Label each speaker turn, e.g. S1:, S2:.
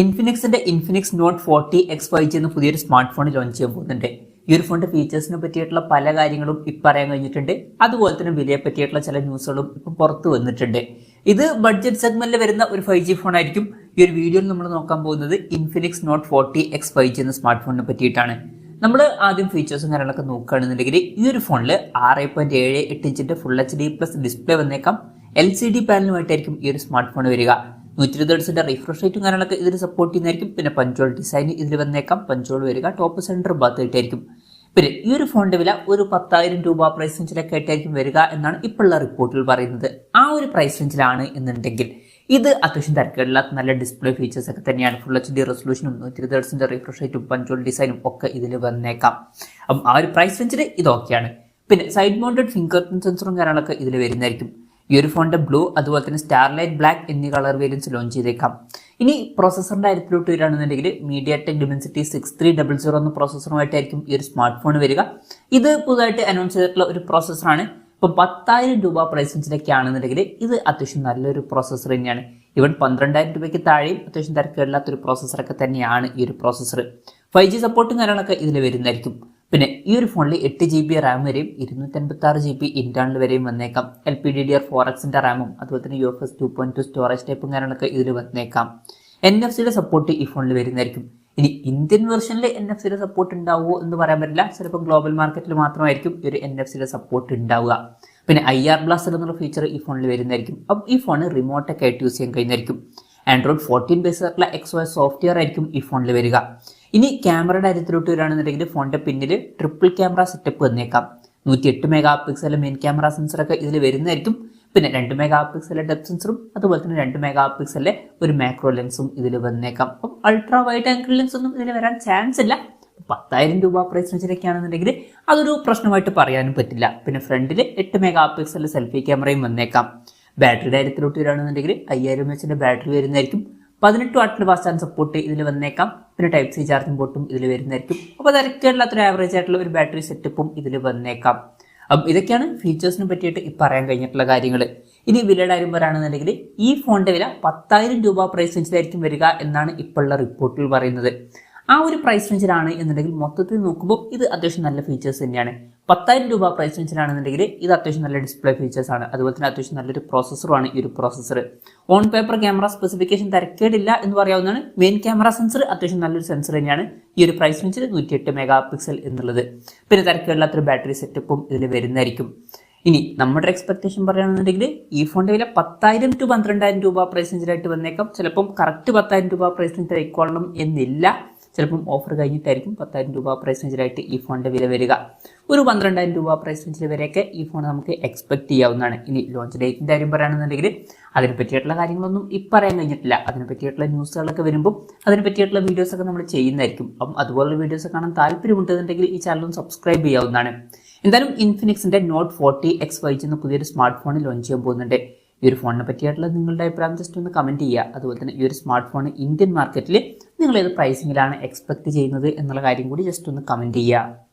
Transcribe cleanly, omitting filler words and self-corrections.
S1: ഇൻഫിനിക്സിന്റെ Infinix not 40X 5G എന്ന പുതിയൊരു smart phone launch ചെയ്യാൻ പോകുന്നുണ്ട്. ഈ ഒരു ഫോണിന്റെ ഫീച്ചേഴ്സിനെ പറ്റിയിട്ടുള്ള പല കാര്യങ്ങളും ഇപ്പം പറയാൻ കഴിഞ്ഞിട്ടുണ്ട്. അതുപോലെ തന്നെ വിലയെ പറ്റിയിട്ടുള്ള ചില ന്യൂസുകളും ഇപ്പം പുറത്തു വന്നിട്ടുണ്ട്. ഇത് ബഡ്ജറ്റ് സെഗ്മെന്റിൽ വരുന്ന ഒരു 5G ഫോൺ ആയിരിക്കും. ഈ ഒരു വീഡിയോയിൽ നമ്മൾ നോക്കാൻ പോകുന്നത് ഇൻഫിനിക്സ് നോട്ട് 40X 5G എന്ന സ്മാർട്ട് ഫോണിനെ പറ്റിയിട്ടാണ്. നമ്മൾ ആദ്യം ഫീച്ചേഴ്സും കാര്യങ്ങളൊക്കെ നോക്കുകയാണെന്നുണ്ടെങ്കിൽ ഈ ഒരു ഫോണിൽ 6.78 ഇഞ്ചിന്റെ ഫുൾ HD+ ഡിസ്പ്ലേ വന്നേക്കാം. LCD പാനലുമായിട്ടായിരിക്കും ഈ ഒരു സ്മാർട്ട് ഫോൺ വരിക. 120 Hz റിഫ്രഷ് റേറ്റും കാര്യങ്ങളൊക്കെ ഇതിൽ സപ്പോർട്ട് ചെയ്യുന്നതായിരിക്കും. പിന്നെ പഞ്ചോൾ ഡിസൈൻ ഇതിൽ വന്നേക്കാം. പഞ്ചോൾ വരിക ടോപ്പ് സെന്റർ ഭാഗത്തായിട്ടായിരിക്കും. പിന്നെ ഈ ഒരു ഫോണിന്റെ വില ഒരു 10,000 രൂപ പ്രൈസ് റേഞ്ചിലൊക്കെ ആയിട്ടായിരിക്കും വരിക എന്നാണ് ഇപ്പോഴുള്ള റിപ്പോർട്ടുകൾ പറയുന്നത്. ആ ഒരു പ്രൈസ് റേഞ്ചിലാണ് എന്നുണ്ടെങ്കിൽ ഇത് അത്യാവശ്യം തിരക്കേടില്ലാത്ത നല്ല ഡിസ്പ്ലേ ഫീച്ചേഴ്സ് ഒക്കെ തന്നെയാണ്. ഫുൾ HD റെസൊല്യൂഷനും 120 Hz റിഫ്രഷ് റേറ്റും പഞ്ചോൾ ഡിസൈനും ഒക്കെ ഇതിൽ വന്നേക്കാം. അപ്പം ആ ഒരു പ്രൈസ് റേഞ്ചിൽ ഇതൊക്കെയാണ്. പിന്നെ സൈഡ് മൗണ്ടഡ് ഫിംഗർ പ്രിന്റ് സെൻസറും കാര്യങ്ങളൊക്കെ ഇതിൽ വരുന്നതായിരിക്കും. ഈ ഒരു ഫോണിന്റെ ബ്ലൂ അതുപോലെ തന്നെ സ്റ്റാർലൈറ്റ് ബ്ലാക്ക് എന്നീ കളർ വേരിയൻസ് ലോഞ്ച് ചെയ്തേക്കാം. ഇനി പ്രോസസറിന്റെ കാര്യത്തിലോട്ട് വരികയാണെന്നുണ്ടെങ്കിൽ MediaTek Dimensity 6300 എന്ന പ്രോസസറുമായിട്ടായിരിക്കും ഈ ഒരു സ്മാർട്ട് ഫോൺ വരിക. ഇത് പുതുതായിട്ട് അനൗൺസ് ചെയ്തിട്ടുള്ള ഒരു പ്രോസസറാണ്. ഇപ്പം 10,000 രൂപ പ്രൈസ് റേഞ്ചിലൊക്കെ ആണെന്നുണ്ടെങ്കിൽ ഇത് അത്യാവശ്യം നല്ലൊരു പ്രോസസർ തന്നെയാണ്. ഈവൻ 12,000 രൂപയ്ക്ക് താഴെയും അത്യാവശ്യം തിരക്കേടില്ലാത്തൊരു പ്രോസസറൊക്കെ തന്നെയാണ് ഈ ഒരു പ്രോസസർ. 5G സപ്പോർട്ടും കാര്യങ്ങളൊക്കെ ഇതിൽ വരുന്നതായിരിക്കും. പിന്നെ ഈ ഒരു ഫോണിൽ 8GB റാം വരെയും 256GB ഇന്റേണൽ വരെയും വന്നേക്കാം. LPDDR4Xന്റെ റാമും അതുപോലെ തന്നെ UFS 2.2 സ്റ്റോറേജ് ടൈപ്പും കാര്യങ്ങളൊക്കെ ഇതിൽ വന്നേക്കാം. NFC-യുടെ സപ്പോർട്ട് ഈ ഫോണിൽ വരുന്നതായിരിക്കും. ഇനി ഇന്ത്യൻ വെർഷനിൽ NFC-യുടെ സപ്പോർട്ട് ഉണ്ടാവുമോ എന്ന് പറയാൻ പറ്റില്ല. ചിലപ്പോൾ ഗ്ലോബൽ മാർക്കറ്റിൽ മാത്രമായിരിക്കും ഈ ഒരു NFC-യുടെ സപ്പോർട്ട് ഉണ്ടാവുക. പിന്നെ IR ബ്ലാസ്റ്റർ എന്നുള്ള ഫീച്ചർ ഈ ഫോണിൽ വരുന്നതായിരിക്കും. അപ്പം ഈ ഫോൺ റിമോട്ടൊക്കെ ആയിട്ട് യൂസ് ചെയ്യാൻ കഴിയുന്നതായിരിക്കും. Android 14 ബേസ് ആയിട്ടുള്ള XOS സോഫ്റ്റ്വെയർ ആയിരിക്കും ഈ ഫോണിൽ വരിക. ഇനി ക്യാമറയുടെ കാര്യത്തിലോട്ട് വരികയാണെന്നുണ്ടെങ്കിൽ ഫോണിന്റെ പിന്നിൽ ട്രിപ്പിൾ ക്യാമറ സെറ്റപ്പ് വന്നേക്കാം. 108 MP മെയിൻ ക്യാമറ സെൻസറൊക്കെ ഇതിൽ വരുന്നതായിരിക്കും. പിന്നെ 2 MP ഡെപ്ത് സെൻസറും അതുപോലെ തന്നെ 2 MP ഒരു മാക്രോ ലെൻസും ഇതിൽ വന്നേക്കാം. അപ്പം അൾട്രാ വൈഡ് ആംഗിൾ ലെൻസ് ഒന്നും ഇതിൽ വരാൻ ചാൻസ് ഇല്ല. 10,000 രൂപ പ്രൈസ് റേഞ്ചിലൊക്കെയാണെന്നുണ്ടെങ്കിൽ അതൊരു പ്രശ്നമായിട്ട് പറയാനും പറ്റില്ല. പിന്നെ ഫ്രണ്ടിൽ 8 MP സെൽഫി ക്യാമറയും വന്നേക്കാം. ബാറ്ററിയുടെ കാര്യത്തിലോട്ട് വരികയാണെന്നുണ്ടെങ്കിൽ 5000 mAh ബാറ്ററി വരുന്നതായിരിക്കും. 18 വാട്ട് ഫാസ്റ്റ് ചാർജ് സപ്പോർട്ട് ഇതിൽ വന്നേക്കാം. പിന്നെ Type-C ചാർജിംഗ് പോർട്ടും ഇതിൽ വരുന്നതായിരിക്കും. അപ്പോൾ തിരക്കേടില്ലാത്തൊരു ആവറേജ് ആയിട്ടുള്ള ഒരു ബാറ്ററി സെറ്റപ്പും ഇതിൽ വന്നേക്കാം. അപ്പം ഇതൊക്കെയാണ് ഫീച്ചേഴ്സിനെ പറ്റിയിട്ട് പറയാൻ കഴിഞ്ഞിട്ടുള്ള കാര്യങ്ങൾ. ഇനി വിലയുടെ കാര്യം പറയുകയാണെന്നുണ്ടെങ്കിൽ ഈ ഫോണിന്റെ വില 10,000 രൂപ പ്രൈസ് റേഞ്ചിലായിരിക്കും വരിക എന്നാണ് ഇപ്പോഴുള്ള റിപ്പോർട്ടുകൾ പറയുന്നത്. ആ ഒരു പ്രൈസ് റേഞ്ചിലാണ് എന്നുണ്ടെങ്കിൽ മൊത്തത്തിൽ നോക്കുമ്പോൾ ഇത് അത്യാവശ്യം നല്ല ഫീച്ചേഴ്സ് തന്നെയാണ്. 10,000 രൂപ പ്രൈസ് റേഞ്ചിലാണെന്നുണ്ടെങ്കിൽ ഇത് അത്യാവശ്യം നല്ല ഡിസ്പ്ലേ ഫീച്ചേഴ്സ് ആണ്. അതുപോലെ തന്നെ അത്യാവശ്യം നല്ലൊരു പ്രോസസ്സറുമാണ് ഈ ഒരു processor. On paper camera specification തിരക്കേടില്ല എന്ന് പറയാവുന്നതാണ്. മെയിൻ ക്യാമറ സെൻസർ അത്യാവശ്യം നല്ലൊരു സെൻസർ തന്നെയാണ് ഈ ഒരു പ്രൈസ് റേഞ്ചിൽ 108 MP എന്നുള്ളത്. പിന്നെ തിരക്കേടില്ലാത്തൊരു ബാറ്ററി സെറ്റപ്പും ഇതിൽ വരുന്നതായിരിക്കും. ഇനി നമ്മുടെ എക്സ്പെക്ടേഷൻ പറയുകയാണെന്നുണ്ടെങ്കിൽ ഈ ഫോണിന്റെ വില 10,000 to 12,000 രൂപ പ്രൈസ് റേഞ്ചിലായിട്ട് വന്നേക്കാം. ചിലപ്പം കറക്റ്റ് 10,000 രൂപ പ്രൈസ് റേഞ്ച് ആയിക്കോളണം എന്നില്ല. ചിലപ്പം ഓഫർ കഴിഞ്ഞിട്ടായിരിക്കും 10,000 രൂപ പ്രൈസ് റേഞ്ചിലായിട്ട് ഈ ഫോണിന്റെ വില വരിക. ഒരു 12,000 രൂപ പ്രൈസ് റേഞ്ചിൽ വരെയൊക്കെ ഈ ഫോൺ നമുക്ക് എക്സ്പെക്ട് ചെയ്യാവുന്നതാണ്. ഇനി ലോഞ്ച് ഡേറ്റിന്റെ കാര്യം പറയുകയാണെന്നുണ്ടെങ്കിൽ അതിനെ പറ്റിയിട്ടുള്ള കാര്യങ്ങളൊന്നും ഇപ്പം പറയാൻ കഴിഞ്ഞിട്ടില്ല. അതിനെ പറ്റിയിട്ടുള്ള ന്യൂസുകളൊക്കെ വരുമ്പോൾ അതിനെ പറ്റിയിട്ടുള്ള വീഡിയോസൊക്കെ നമ്മൾ ചെയ്യുന്നതായിരിക്കും. അപ്പം അതുപോലുള്ള വീഡിയോസ് കാണാൻ താല്പര്യമുണ്ടെന്നുണ്ടെങ്കിൽ ഈ ചാനലും സബ്സ്ക്രൈബ് ചെയ്യാവുന്നതാണ്. എന്തായാലും ഇൻഫിനിക്സിന്റെ നോട്ട് 40X 5G എന്ന പുതിയൊരു സ്മാർട്ട് ഫോൺ ലോഞ്ച് ചെയ്യാൻ പോകുന്നുണ്ട്. ഈ ഒരു ഫോണിനെ പറ്റിയിട്ടുള്ള നിങ്ങളുടെ അഭിപ്രായം ജസ്റ്റ് ഒന്ന് കമന്റ് ചെയ്യുക. അതുപോലെ തന്നെ ഈ ഒരു സ്മാർട്ട് ഫോൺ ഇന്ത്യൻ മാർക്കറ്റിൽ നിങ്ങൾ ഏത് പ്രൈസിങ്ങിലാണ് എക്സ്പെക്ട് ചെയ്യുന്നത് എന്നുള്ള കാര്യം കൂടി ജസ്റ്റ് ഒന്ന് കമന്റ് ചെയ്യുക.